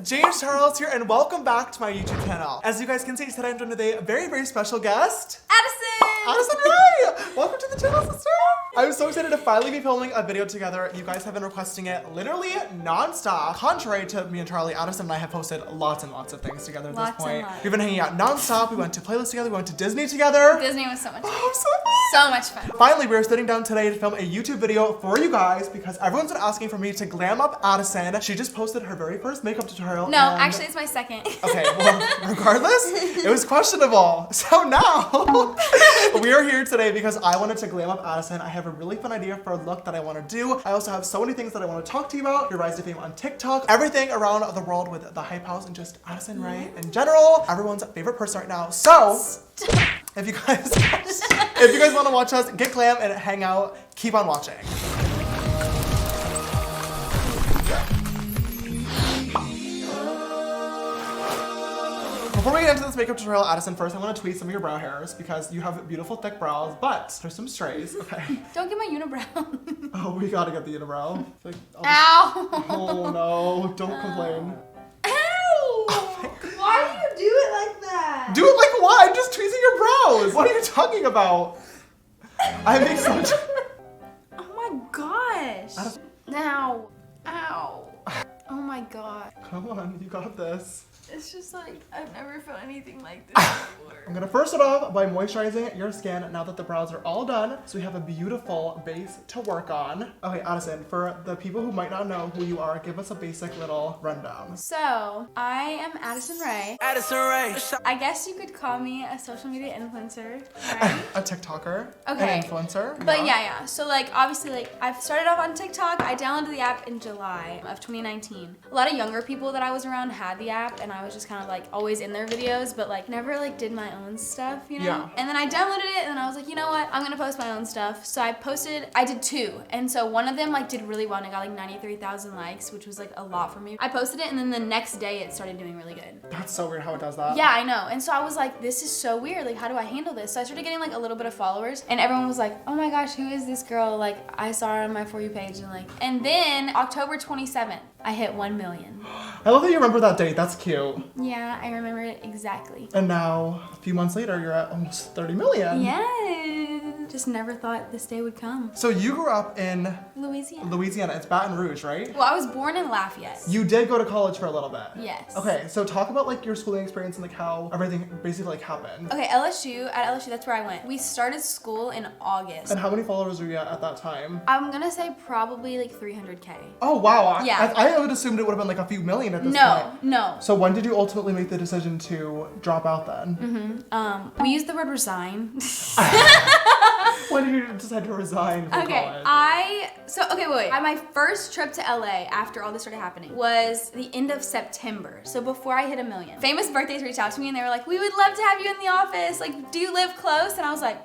James Charles here, and welcome back to my YouTube channel. As you guys can see, today I'm joined with a very, very special guest. Addison! Addison, hi! Welcome to the channel, sister! I'm so excited to finally be filming a video together. You guys have been requesting it literally non-stop. Contrary to me and Charlie, Addison and I have posted lots and lots of things together at this point. We've been hanging out non-stop. We went to playlist together. We went to Disney together. Disney was so much fun. Oh, so much fun. Finally, we are sitting down today to film a YouTube video for you guys because everyone's been asking for me to glam up Addison. She just posted her very first makeup tutorial. No, actually it's my second. Okay, well, regardless, it was questionable. So now, we are here today because I wanted to glam up Addison. I have a really fun idea for a look that I want to do. I also have so many things that I want to talk to you about. Your rise to fame on TikTok, everything around the world with the Hype House and just Addison Rae in general. Everyone's favorite person right now. So, if you guys want to watch us get glam and hang out, keep on watching. Before we get into this makeup tutorial, Addison, first I want to tweeze some of your brow hairs because you have beautiful thick brows, but there's some strays. Okay. Don't get my unibrow. Oh, we gotta get the unibrow. Like, Ow! Oh no, don't complain. Ow! Why do you do it like that? Do it like what? I'm just tweezing your brows. What are you talking about? I make so much. Oh my gosh. Addison. Now. Ow. Oh my god. Come on, you got this. It's just like, I've never felt anything like this before. I'm gonna first start off by moisturizing your skin now that the brows are all done, so we have a beautiful base to work on. Okay, Addison, for the people who might not know who you are, give us a basic little rundown. So, I am Addison Rae. Addison Rae. I guess you could call me a social media influencer, right? A TikToker, Okay. an influencer. But yeah. So like, obviously, like, I've started off on TikTok. I downloaded the app in July of 2019. A lot of younger people that I was around had the app, and I was just kind of like always in their videos, but like never like did my own stuff, you know? Yeah. And then I downloaded it, and then I was like, you know what? I'm gonna post my own stuff. So I did two, and so one of them like did really well, and I got like 93,000 likes, which was like a lot for me. I posted it, and then the next day it started doing really good. That's so weird how it does that. Yeah, I know. And so I was like, this is so weird. Like, how do I handle this? So I started getting like a little bit of followers, and everyone was like, oh my gosh, who is this girl? Like, I saw her on my For You page, and then October 27th, I hit 1 million. I love that you remember that date. That's cute. Yeah, I remember it exactly. And now, a few months later, you're at almost 30 million. Yeah. Just never thought this day would come. So you grew up in Louisiana. It's Baton Rouge, right? Well, I was born in Lafayette. You did go to college for a little bit. Yes. Okay, so talk about like your schooling experience and like how everything basically like happened. Okay, at LSU, that's where I went. We started school in August. And how many followers were you at that time? I'm gonna say probably like 300K. Oh wow. Yeah. I would assumed it would have been like a few million at this point. No. So when did you ultimately make the decision to drop out then? We used the word resign. When did you decide to resign from college? Wait. My first trip to LA after all this started happening was the end of September. So before I hit 1 million. Famous Birthdays reached out to me and they were like, we would love to have you in the office. Like, do you live close? And I was like,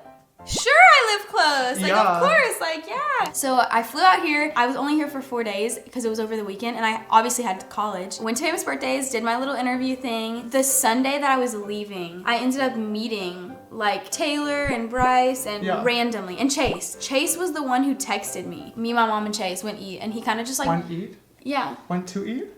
sure, I live close. Like, yeah. Of course, like, yeah. So I flew out here. I was only here for 4 days because it was over the weekend, and I obviously had college. Went to Famous Birthdays, did my little interview thing. The Sunday that I was leaving, I ended up meeting like Taylor and Bryce and randomly, and Chase. Chase was the one who texted me. Me, my mom, and Chase went eat, and he kind of just like went eat? Yeah. Went to eat?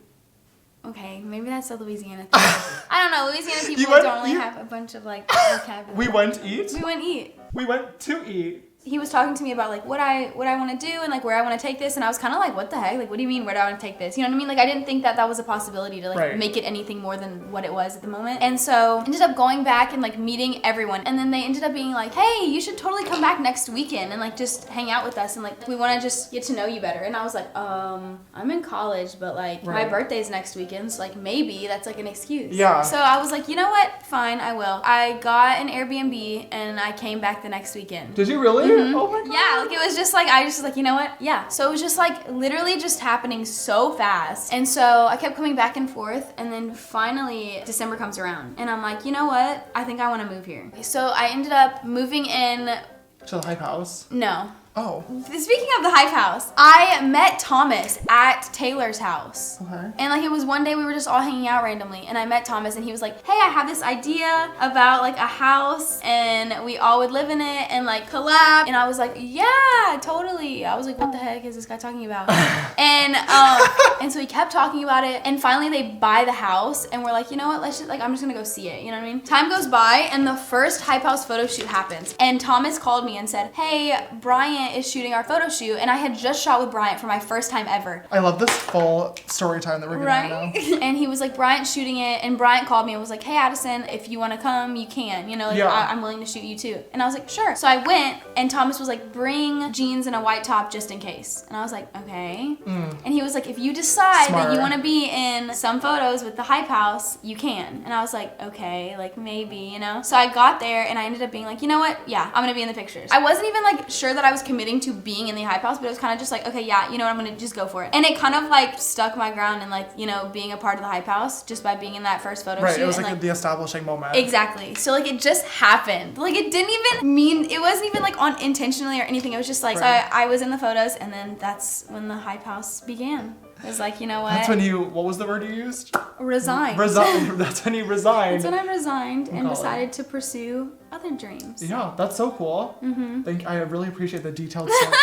Okay, maybe that's a Louisiana thing. I don't know. Louisiana people don't really have a bunch of like vocabulary. We went eat? We went eat. We went to eat. He was talking to me about like what I want to do and like where I want to take this, and I was kind of like, what the heck? Like, what do you mean, where do I want to take this? You know what I mean? Like, I didn't think that was a possibility to like make it anything more than what it was at the moment. And so ended up going back and like meeting everyone, and then they ended up being like, hey, you should totally come back next weekend and like just hang out with us, and like we want to just get to know you better. And I was like, I'm in college, but like my birthday's next weekend, so like maybe that's like an excuse. Yeah. So I was like, you know what? Fine, I will. I got an Airbnb and I came back the next weekend. Did you really? Oh my god. Yeah. Like it was just like, I just was like, you know what? Yeah. So it was just like literally just happening so fast. And so I kept coming back and forth, and then finally December comes around and I'm like, you know what? I think I want to move here. So I ended up moving in. To the Hype House? No. Oh. Speaking of the Hype House, I met Thomas at Taylor's house. Okay. And like it was one day we were just all hanging out randomly, and I met Thomas, and he was like, hey, I have this idea about like a house, and we all would live in it and like collab. And I was like, yeah, totally. I was like, what the heck is this guy talking about? and so he kept talking about it, and finally they buy the house, and we're like, you know what, let's just like, I'm just gonna go see it, you know what I mean? Time goes by, and the first Hype House photo shoot happens, and Thomas called me and said, hey, Bryant is shooting our photo shoot, and I had just shot with Bryant for my first time ever. I love this full story time that we're getting right now. And he was like, Bryant's shooting it, and Bryant called me and was like, hey, Addison, if you want to come, you can, you know, like, I'm willing to shoot you too. And I was like, sure. So I went, and Thomas was like, bring jeans and a white top just in case. And I was like, okay. And he was like, if you decide that you want to be in some photos with the Hype House, you can. And I was like, okay, like maybe, you know? So I got there, and I ended up being like, you know what? Yeah, I'm gonna be in the pictures. I wasn't even like sure that I was committing to being in the Hype House, but it was kind of just like, okay, yeah, you know what, I'm gonna just go for it. And it kind of like stuck my ground and like, you know, being a part of the Hype House just by being in that first photo shoot. Right, it was like the establishing moment. Exactly. So like it just happened. Like it didn't even mean, it wasn't even like on intentionally or anything. It was just like, so I was in the photos, and then that's when the Hype House began. It was like, you know what? That's when you, what was the word you used? Resigned. That's when you resigned. That's when I resigned and decided to pursue other dreams. Yeah, that's so cool. I really appreciate the detailed story.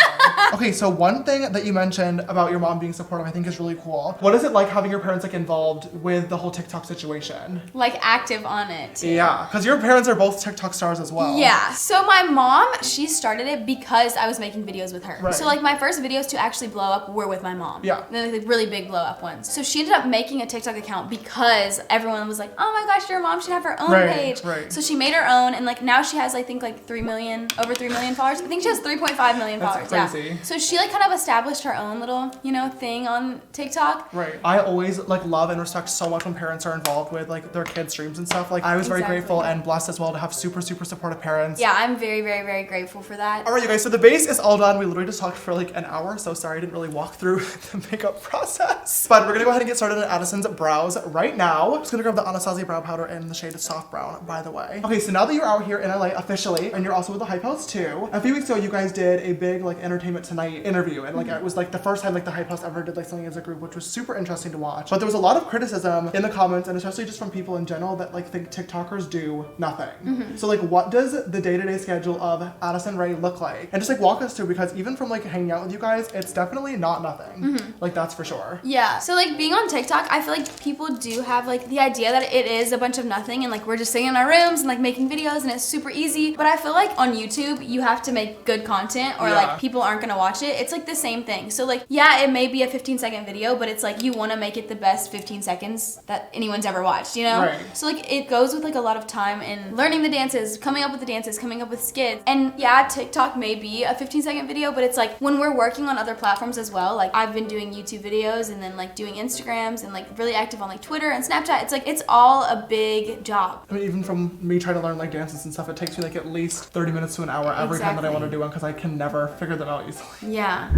Okay, so one thing that you mentioned about your mom being supportive I think is really cool. What is it like having your parents like involved with the whole TikTok situation? Like active on it. Yeah, because your parents are both TikTok stars as well. Yeah, so my mom, she started it because I was making videos with her. Right. So like my first videos to actually blow up were with my mom. Yeah. They're like really big blow up ones. So she ended up making a TikTok account because everyone was like, oh my gosh, your mom should have her own page. Right. So she made her own, and like now she has I think like over 3 million followers. I think she has 3.5 million followers. That's crazy. Yeah. So she like kind of established her own little, you know, thing on TikTok. Right. I always like love and respect so much when parents are involved with like their kids' streams and stuff. Like I was very grateful and blessed as well to have super supportive parents. Yeah, I'm very, very, very grateful for that. All right, you guys, so the base is all done. We literally just talked for like an hour, so sorry I didn't really walk through the makeup process. But we're gonna go ahead and get started on Addison's brows right now. Just gonna grab the Anastasia brow powder in the shade Soft Brown, by the way. Okay, so now that you're out here in LA officially, and you're also with the Hype House too, a few weeks ago you guys did a big like Entertainment Tonight interview, and like it was like the first time like the Hype House ever did like something as a group, which was super interesting to watch. But there was a lot of criticism in the comments, and especially just from people in general, that like think TikTokers do nothing. So like what does the day-to-day schedule of Addison Rae look like? And just like walk us through, because even from like hanging out with you guys, it's definitely not nothing. Like that's for sure. Yeah, so like being on TikTok, I feel like people do have like the idea that it is a bunch of nothing, and like we're just sitting in our rooms and like making videos and it's super easy. But I feel like on YouTube, you have to make good content, or like people aren't gonna watch it. It's like the same thing. So like, yeah, it may be a 15-second video, but it's like you wanna make it the best 15 seconds that anyone's ever watched, you know? Right. So like it goes with like a lot of time in learning the dances, coming up with the dances, coming up with skits. And yeah, TikTok may be a 15-second video, but it's like when we're working on other platforms as well, like I've been doing YouTube videos and then like doing Instagrams and like really active on like Twitter and Snapchat. It's like, it's all a big job. I mean, even from me trying to learn like dances and stuff, it takes me like at least 30 minutes to an hour every time that I want to do one, because I can never figure them out easily. Yeah.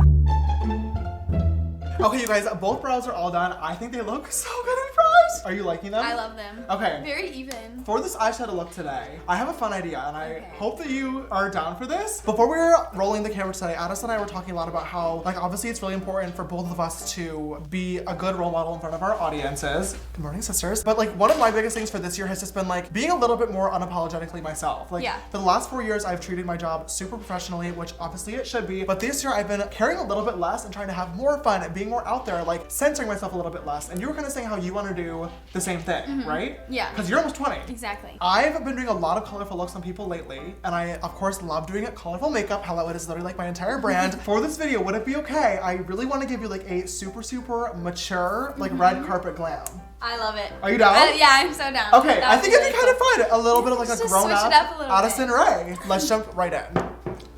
Okay, you guys, both brows are all done. I think they look so good in fries. Are you liking them? I love them. Okay. Very even. For this eyeshadow look today, I have a fun idea, and I hope that you are down for this. Before we were rolling the camera today, Addison and I were talking a lot about how, like, obviously it's really important for both of us to be a good role model in front of our audiences. Good morning, sisters. But like, one of my biggest things for this year has just been like being a little bit more unapologetically myself. Like, for the last 4 years, I've treated my job super professionally, which obviously it should be. But this year, I've been caring a little bit less and trying to have more fun and being more out there, like censoring myself a little bit less. And you were kind of saying how you want to do the same thing, right? Yeah. Because you're almost 20. Exactly. I've been doing a lot of colorful looks on people lately, and I, of course, love doing it colorful makeup. Hello, it is literally like my entire brand. For this video, would it be okay? I really want to give you like a super mature, like red carpet glam. I love it. Are you down? Yeah, I'm so down. Okay, I think it'd be kind of fun. A little bit of like a grown-up Addison Rae. Let's jump right in.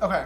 Okay.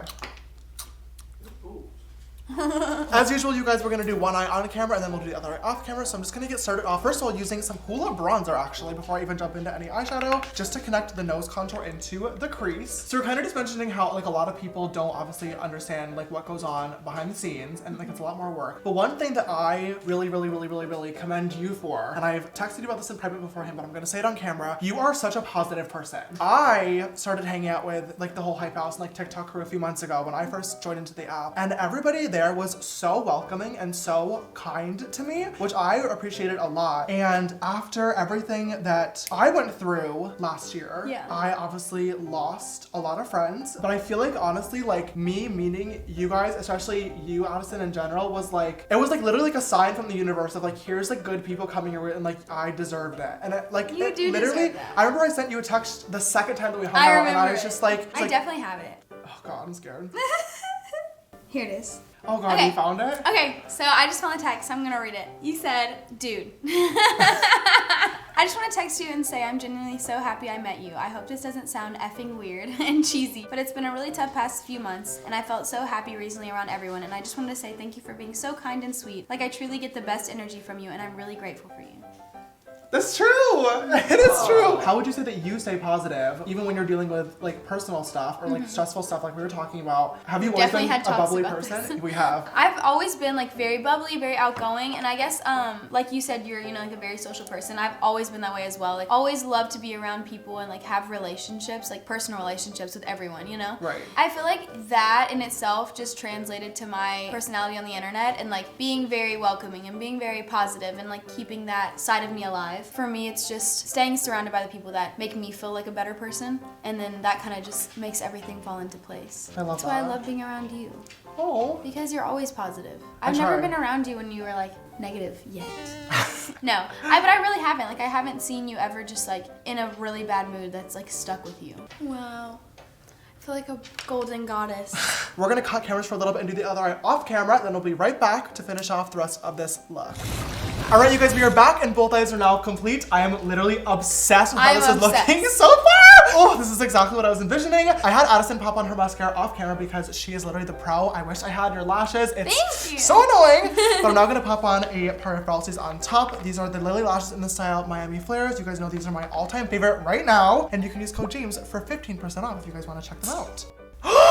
As usual, you guys, we're gonna do one eye on camera and then we'll do the other eye off camera. So I'm just gonna get started off, first of all, using some Hoola bronzer actually, before I even jump into any eyeshadow, just to connect the nose contour into the crease. So we're kind of just mentioning how like a lot of people don't obviously understand like what goes on behind the scenes, and like it's a lot more work. But one thing that I really commend you for, and I've texted you about this in private beforehand, but I'm gonna say it on camera, you are such a positive person. I started hanging out with like the whole Hype House and like TikTok crew a few months ago when I first joined into the app, and everybody there was so welcoming and so kind to me, which I appreciated a lot. And after everything that I went through last year, I obviously lost a lot of friends, but I feel like honestly, like me meeting you guys, especially you, Addison, in general, was like, it was like literally like a sign from the universe of like, here's like good people coming your way, and like I deserved it. And it, like, it literally, I remember I sent you a text the second time that we hung out, and I was just like, I definitely have it. Oh God, I'm scared. Here it is. Oh God, you found it? Okay, so I just found the text. I'm gonna read it. You said, dude. I just want to text you and say I'm genuinely so happy I met you. I hope this doesn't sound effing weird and cheesy, but it's been a really tough past few months, and I felt so happy recently around everyone, and I just wanted to say thank you for being so kind and sweet. Like, I truly get the best energy from you, and I'm really grateful for you. That's true. It is true. How would you say that you stay positive even when you're dealing with like personal stuff or like stressful stuff like we were talking about? Have you always been a bubbly person? We have. I've always been like very bubbly, very outgoing, and I guess like you said, you're like a very social person. I've always been that way as well. Like always loved to be around people and like have relationships, like personal relationships with everyone, you know? Right. I feel like that in itself just translated to my personality on the internet and like being very welcoming and being very positive and like keeping that side of me alive. For me, it's just staying surrounded by the people that make me feel like a better person, and then that kind of just makes everything fall into place. I love that. That's why I love being around you. Oh. Because you're always positive. I've never been around you when you were like negative yet. No, but I really haven't. Like I haven't seen you ever just like in a really bad mood that's like stuck with you. Wow. I feel like a golden goddess. We're gonna cut cameras for a little bit and do the other eye off camera, then we'll be right back to finish off the rest of this look. All right, you guys, we are back and both eyes are now complete. I am literally obsessed with how this is looking so far. Oh, this is exactly what I was envisioning. I had Addison pop on her mascara off camera because she is literally the pro. I wish I had your lashes. It's so annoying. But I'm now gonna pop on a pair of falsies on top. These are the Lily lashes in the style Miami Flares. You guys know these are my all-time favorite right now. And you can use code James for 15% off if you guys wanna check them out.